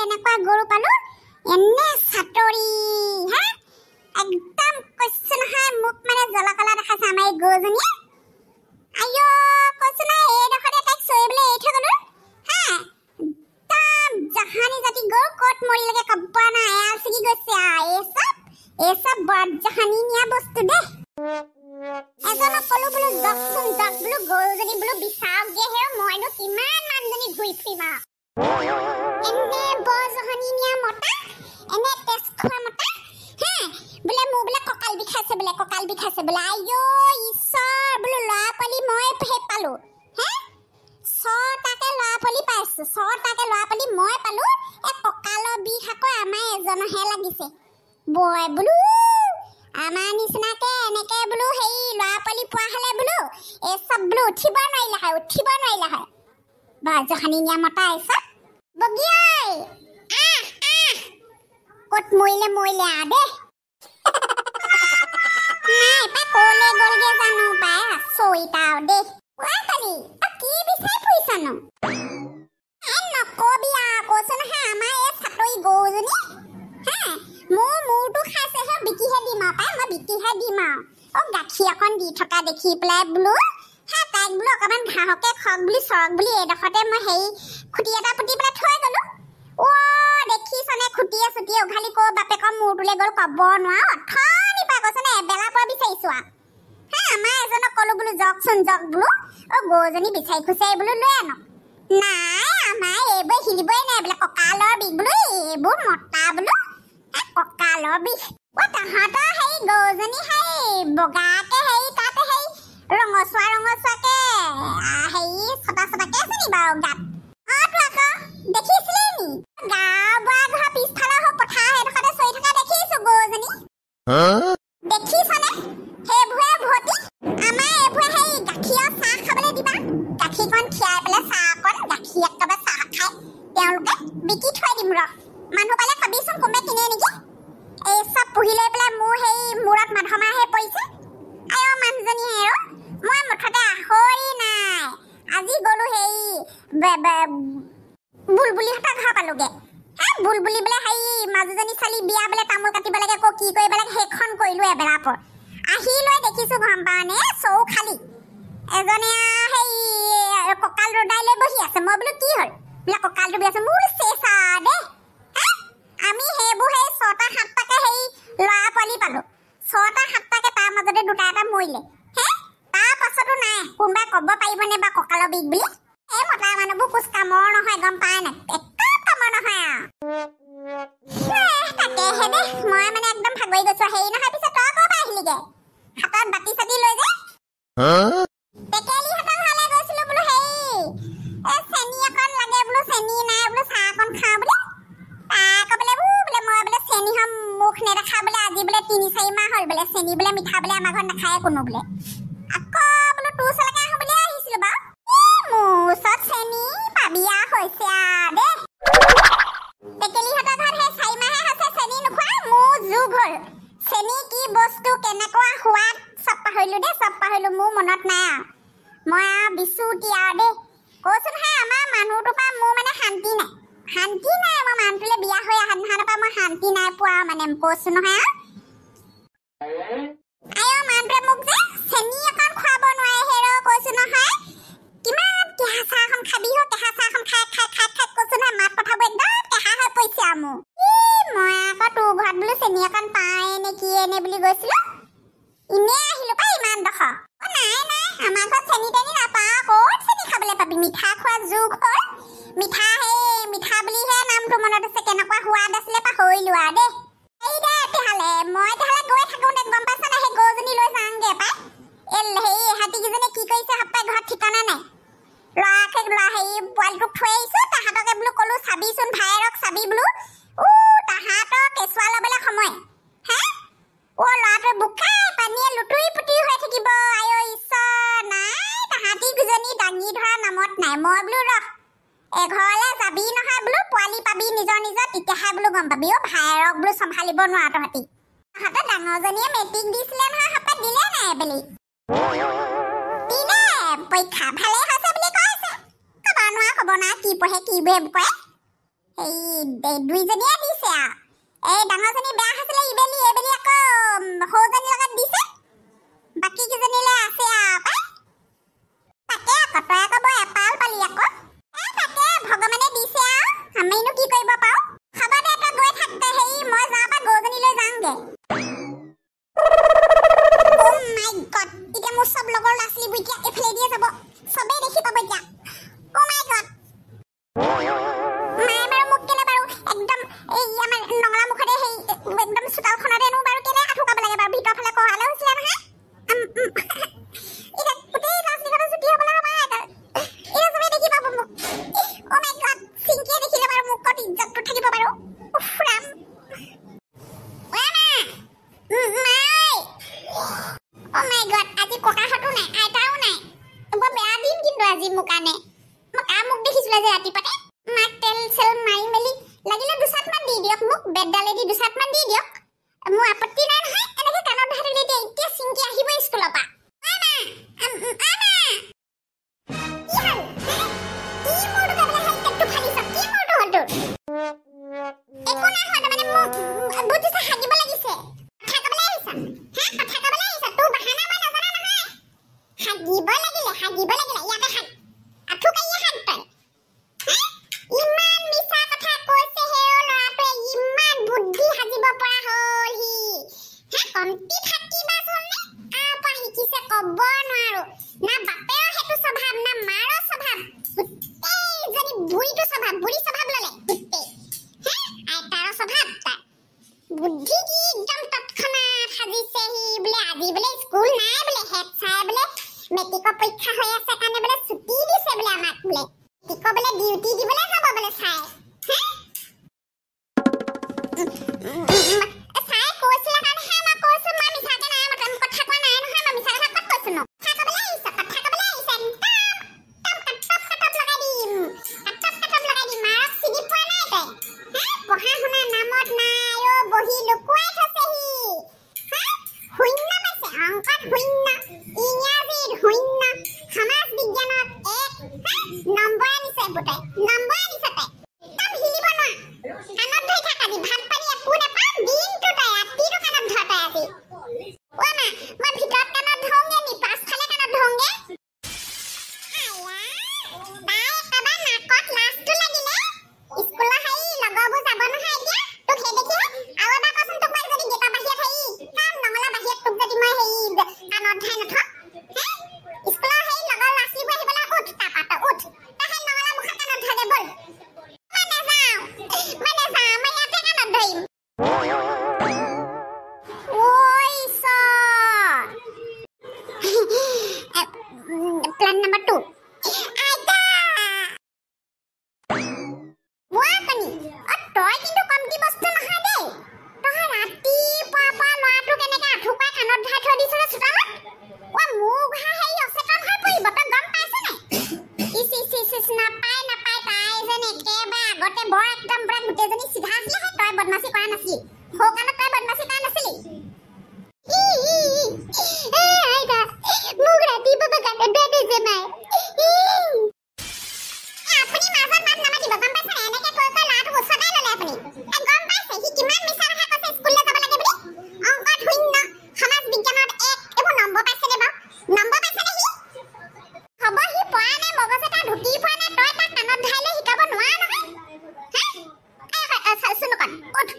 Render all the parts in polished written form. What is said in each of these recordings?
এনেকুৱা গৰু পালো এনে সাতৰি হা একদম কৈছো নহয় মোক মানে জলকলা দেখাছে আমাৰ এই গৰুজনী আইও কৈছো না এই দেখতে তাইক চৰিবলৈ এৰি থৈ গলো হা একদম জাহানী জাতি গৰু ক'ত মৰিলেগে কব না এয়া ছিগি গৈছে এই সব বৰ জাহানী নিয়া বস্তু দে এজন কলো বোলো জকচোন জক বোলো গৰুজনী বোলো বিচাওগে হে মইনো কিমান মানজনী ঘুই ফুৰিমা এনে বৰ জাহানী নিয়া মতা এনে তেজ খোৱা মতা হে বোলে মোৰ বোলে কঁকাল বিষাইছে বোলে আইও ঈশ্বৰ বোলো ল'ৰা পালি মই হে পালো হে ছটাকে ল'ৰা পালি পাইছো ছটাকে ল'ৰা পালি মই পালো এ কঁকালৰ বিষ আকৌ আমাৰ এজনহে লাগিছে বয় বোলো আমাৰ নিচিনাকে এনেকে বোলো হেই ল'ৰা পালি পোৱা হলে বোলো এই সব বোলো উঠিব নোৱাৰিলা হয় বাজখানি নিয়া মতা এসব বগিয়াই কত মইলে আ দে নাই পা কোলে গলগে জানো পা সইতাও দে ওয়া কালি কি বিচাই ফুইছানো নকবি কৈছো নহয় আমাৰ এই সাতৰি গৰুজনী হা মোৰটো খাইছে হে বিকিহে দিম পাই মই বিকিহে দিম গাখীৰ অকণ দি থকা দেখি পেলাই বোলো হা তাইক বোলো অকণমান ঘাঁহকে খক বুলি চৰক বুলি এডোখৰতে মই সেই খুটি এটা পুতি পেলাই থৈ গলো অ দেখিছনে খুটিয়ে চুটিয়ে উঘালি ক বাপেকৰ মূৰটোলৈ গ'ল কব নোৱাৰো অথনি পা কৈছে নে এবেলা পৰা বিচাৰিছো হা আমাৰ এজনক কলো বোলো জকচোন জক বোলো অ গৰুজনী বিচাৰি খুচাৰি বোলো লৈ আনক নাই আমাৰ এইবোৰ হিলিবই নাই বোলে কঁকালৰ বিষ বোলো এইবোৰ মতা বোলো কঁকালৰ বিষ অ তাহাঁতৰ সেই গৰুজনী সেই বগাকে সেই তাতে সেই ৰঙচুৱাকে সেই ছটাকে আছে নি বাৰু গাত তো আকৌ দেখিছিলি নি গাঁও বুঢ়া ঘৰ পিছফালৰ হৈ পথাৰ সেইডোখৰতে চৰি থকা দেখিছো গৰুজনী দেখিছনে সেইবোৰে ভৰ্তি আমাৰ এইবোৰে সেই গাখীৰৰ চাহ খাবলৈ দিবা গাখীৰকণ খীৰাই পেলাই চাহ অকণ গাখীৰ একেবাৰে চাহ খাই তেওঁলোকে বিকি থৈ দিম ৰ মানুহ পালে কবিচোন কোনোবাই কিনে নেকি এই সব পুহি লৈ পেলাই মোৰ সেই মূৰত মাধমাহে পৰিছে আইও মানুহজনী হেৰ মই মুঠতে আহৰি নাই আজি গলো সেই বুলবুলিহঁতৰ ঘৰ পালোগে হা বুলবুলি বোলে সেই মাজুজনী ছোৱালী বিয়া বোলে তামোল কাটিব লাগে আকৌ কি কৰিব লাগে সেইখন কৰিলো এবেলা পৰ আহি লৈ দেখিছো গম পাওনে চৌ খালি এজনে সেই কঁকাল ৰদাই লৈ বহি আছে মই বোলো কি হ'ল বোলে কঁকালটো বি আছে মোৰ চেঁচা দে আমি সেইবোৰ সেই 6টা 7টাকে সেই ল'ৰা পোৱালি পালো 6টা 7টাকে তাৰ মাজতে দুটা এটা মৰিলে হে তাৰ পাছতো নাই কোনোবাই ক'ব পাৰিবনে বা কঁকালৰ বিষ বুলি এই মতা মানুহবোৰ কুছ কামৰ নহয় গম পায় নাই একদম কামৰ নহয় তাকে হে দে মই মানে একদম ভাগৰি গৈছো হেৰি নহয় পিছত তই ক'ৰ পৰা আহিলিগে হাতত বাতি চাতি লৈ যে টেকেলিহঁতৰ ঘৰলৈ গৈছিলো বোলো হেৰি চেনি অকণ লাগে বোলো চেনি নাই বোলো চাহ অকণ খাওঁ বোলে আকৌ বোলে মই বোলে চেনি হম মুখ নেদেখা বোলে আজি বোলে 3-4 মাহ হ'ল বোলে চেনি বোলে মিঠা বোলে আমাৰ ঘৰত নাখায় কোনো বোলে আকৌ বোলো তোৰ ওচৰলৈকে আহো বুলি আহিছিলো বাৰু মোৰ ওচৰত চেনি পাবিয়া হৈছে দে টেকেলিহঁতৰ ঘৰত সেই 4 মাহে হৈছে চেনি নোখোৱা মোৰ যুগ হ'ল চেনি কি বস্তু কেনেকুৱা সোৱাদ চব পাহৰিলো মোৰ মনত নাই মই বিচুতি দে কৈছোন হে আমাৰ মানুহটোৰ পৰা মোৰ মানে শান্তি নাই মই মানুহটোলে বিয়া হৈ অহা দিনাখনৰ পৰা মই শান্তি নাই পোৱা মানে কৈছো নহয় আইও মানুহটোৱে মোক যে চেনি অকণ খুৱাব নোৱাৰে হেৰ কৈছো নহয় কিমান কেঁহা চাহ এখন খাবি কেঁহা চাহ এখন খাই কৈছো নহয় মাত কথাবোৰ একদম কেঁহা হৈ পৰিছে মোৰ মই আকৌ তোৰ ঘৰত বোলো চেনি অকণ পায় নে কি এনে বুলি গৈছিলো এনেই আহিলো পাই ইমান ডোখৰ নাই আমাৰ ঘৰত চেনি তেনি নাপাওঁ ক'ত চেনি খাবলৈ পাবি মিঠা খোৱা যুগ হ'ল মিঠা বুলিহে নামটো মনত আছে কেনেকুৱা সোৱাদ আছিলে পাহৰিলো দে এই দে তেহালে মই তেহালে গৈ থাকোঁ দে গম পাইছা না সেই গৰুজনী লৈ যাওঁগে পাই সেই হাতীকেইজনী কি কৰিছে সপ্তাহ ঘৰত ঠিকনা নাই ল'ৰা হেৰি পোৱালিটোক থৈ আহিছো তাহাঁতকে বোলো ক'লো চাবিচোন ভাইৰক চাবি বোলো তাহাঁতৰ কেঁচুৱা ল'বলৈ সময় হে ল'ৰাটোৱে বোকাই পানীয়ে লুতুৰি পুতুৰি হৈ থাকিব আইও ঈশ্বৰ নাই তাহাঁতি দুজনী দাঙি ধৰা নামত নাই মই বোলো ৰহ এঘৰলৈ যাবি নহয় বোলো পোৱালি পাবি নিজৰ তেতিয়াহে বোলো গম পাবি ভাইৰক বোলো চম্ভালিব নোৱাৰ তহঁতি তাহাঁতৰ ডাঙৰজনীয়ে মেট্ৰিক দিছিলে নহয় সপ্তাহ দিলে নাই বেলি দিলে পৰীক্ষা ভালেই হৈছে বুলি কৈছে খবৰ নোৱাৰ কি পঢ়ে কি কৰে এই দুইজনীয়ে দিছে এই ডাঙৰজনী বেয়া হৈছিলে ইবেলি এবেলি আকৌ সৰুজনীৰ লগত দিছে বাকী কেইজনীলে আছে তাকে আকৌ তই আকৌ বৰ এপাল পালি আকৌ তাকে ভগৱানে দিছে আমিনো কি কৰিব পাৰো খাব দে তই গৈ থাক হেৰি মই যাওঁ পা গৰুজনীলৈ যাওঁগে Oh my god এতিয়া মোৰ সব লগৰ লাছলিবোৰ এতিয়া এফালে দিয়ে যাব সবে দেখি পাব এতিয়া Oh my god মায়ে বাৰু মোক কেনে বাৰু একদম এই আমাৰ নঙলা মুখতে সেই একদম চোতালখনতেনো বাৰু কেনে আঠুকাব লাগে বাৰু ভিতৰ ফালে কহালে হৈছিলে নহয় এটা গোটেই লাছলিখনৰ ছুটি হ'ব লাগে মায়ে এটা সবে দেখি পাব মোক Oh my god সিংকিয়ে দেখিলে বাৰু মোক কত ইজ্জতটো থাকিব বাৰু উফৰাম Oh my god আজি ককাহতো নাই আইতাও নাই বৰ বেয়া দিন কিন্তু আজি মোৰ কাৰণে মই কামক দেখিছিলা যে ৰাতিপুৱাতে মাক তেল চেল মাৰি মেলি লাগিলে দুসাতমান দি দিয়ক মোক বেডডালে দি দুসাতমান দি দিয়ক মোৰ আপত্তি নাই নহয় এনেকৈ কাণত ধৰি দিলে এতিয়া চিংকি আহিব স্কুলৰ পৰা बुद्धि की एकदम तत्क्षणात हाजिसे ही बोले আজি बोले स्कूल নাই बोले हेड साहेब बोले मेट्रिक परीक्षा হৈ আছে কাৰণে बोले ছুটি দিছে बोले আমাক बोले টিক बोले ডিউটি দিবলে যাব बोले সাই সাই কৈছিল কাৰণে হে মই কৈছো মই মিছাকে নাই মই কথা কোৱা নাই নহয় মই মিছা কথা কৈছো ন কথা কবলে আহিছে টপ লগাই দিম মাৰ চিনি পোৱা নাই তই পঢ়া শুনা নামত নাই ও বহি লুকুৱাই থৈছেহি শূন্য পাইছে অংকত শূন্য ইংৰাজীত শূন্য সমাজ বিজ্ঞানত 1 নম্বৰ আনিছে বুটাই নম্বৰ আনিছে তাই তই হিলিব নোৱাৰ কাণত ধৰি থাক আজি ভাত পানী একো নাপাওঁ দিনটো তই ৰাতিটো কাণত ধৰ তই আজি অ মা মই ভিতৰত কাণত ধৰোঁগে নি পাছফালে কাণত ধৰোঁগে তাই একেবাৰে নাকত লাজটো লাগিলে স্কুলৰ হেৰি লগৰবোৰ যাব নহয় এতিয়া তোক সেই দেখি আৰু এবাৰ কচোন তোক মই যদি গেটৰ বাহিৰত হেৰি কাম নঙলা বাহিৰত তোক যদি মই হেৰি কাণত ধৰাই নথওঁ স্কুলৰ হেৰি লগৰ লাছলিবোৰ আহিবলৈ উঠ তাৰপৰা উঠ তই সেই নঙলা মুখত কাণত ধৰ দে বল মই নাযাওঁ মই ইয়াতে কাণত ধৰিম প্লান নম্বৰ 2 তই কিন্তু কমটি বস্তু নহয় দেই তই ৰাতিপুৱা পৰা ল'ৰাটো কেনেকৈ আঁঠুপাই কাণত ধৰাই থৈ দিছ চোতালত মোৰ ঘা হেৰি অচেতন হৈ পৰিব তই গম পাইছ নাই নাপায় তাই যেন একেবাৰে আগতে বৰ একদম পুৰা গোটেইজনী চিধা আছিলে তই বদমাচি কৰা নাছিলি সৌ কাণত তই বদমাচি কৰা নাছিলি মোক ৰাতিপুৱা কাণত ধৰাই দিছে মায়ে আপুনি মাজত মাত নামাতিব গম পাইছে নাই এনেকৈ কৈ ল'ৰাটোক ওচৰতে ল'লে আপুনি গম পাইছে সি কিমান মিছা কথা কৈছে স্কুললৈ যাব লাগে বুলি অংকত শূন্য সমাজ বিজ্ঞানত 1 এইবোৰ নম্বৰ পাইছেনে বাৰু নম্বৰ পাইছেনে সি হ'ব সি পৰা নাই মগজ এটা ঢুকি পোৱা নাই তই তাক কাণত ধৰাই লৈ শিকাব নোৱাৰ নহয় চুনুকন উঠ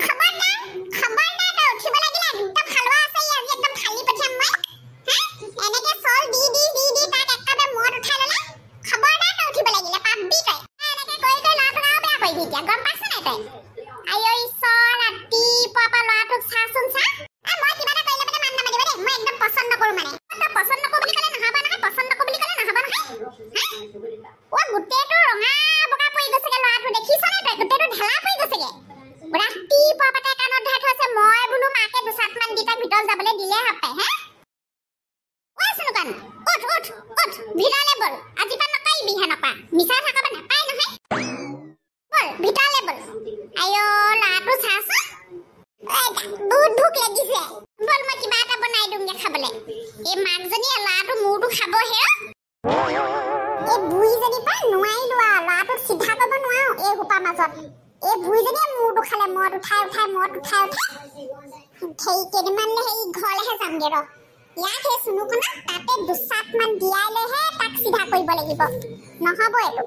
খবৰদাৰ তই উঠিব লাগিলে একদম হালোৱা আছে আজি একদম ফালি পঠিয়াম মই এনেকৈ চল দি তাক একেবাৰে মূৰত উঠাই ল'লে খবৰদাৰ তই উঠিব লাগিলে পাবি তই এনেকৈ কৰি ল'ৰাটোক আৰু বেয়া কৰিবি এতিয়া গম পাইছ নাই তই আইঅ ঈশ্বৰ ৰাতিপুৱা পৰা ল'ৰাটোক চাচোন চা মই কিবা এটা কৰিলে মানে মান নামাতিব দেই মই একদম পচন্দ নকৰোঁ মানে তই পচন্দ নকৰোঁ বুলি ক'লে নহ'ব নহয় পচন্দ নকৰোঁ বুলি ক'লে নহ'ব নহয় গোটেইটো ৰঙা বগা পৰি গৈছেগে ল'ৰাটো দেখিছ নাই তই গোটেইটো ঢেলা পৰি গৈছেগে ৰাতিপুৱা পৰা তাই কাণত ধৰাই থৈছে মই বোলো মাকে দুচাটমান দি তাক ভিতৰত যাবলৈ দিলে হাপাই চুনুকন উঠ ভিতৰলৈ বল আজি পৰা নকৰিবি হেনেকুৱা মিছা কথা ক'ব নাপায় নহয় বল ভিতৰলৈ বল আইঅ ল'ৰাটো চাচোন বহুত ভোক লাগিছে বল মই কিবা এটা বনাই দিওঁগে খাবলৈ এই মাকজনী ল'ৰাটো মূৰটো খাব হে এই বুঢ়ীজনী পৰা নোৱাৰিলো আৰু ল'ৰাটোক চিধা কৰিব নোৱাৰো এই সোপা মাজত এই বুঢ়ীজনীয়ে মূৰটো খালে মূৰত উঠাই সেই কেইদিনমানলে সেই ঘৰলেহে যামগে ৰ ইয়াত সেই চুনুখনক তাতে দুচাটমান দিয়াই লৈহে তাক চিধা কৰিব লাগিব নহ'ব এইটো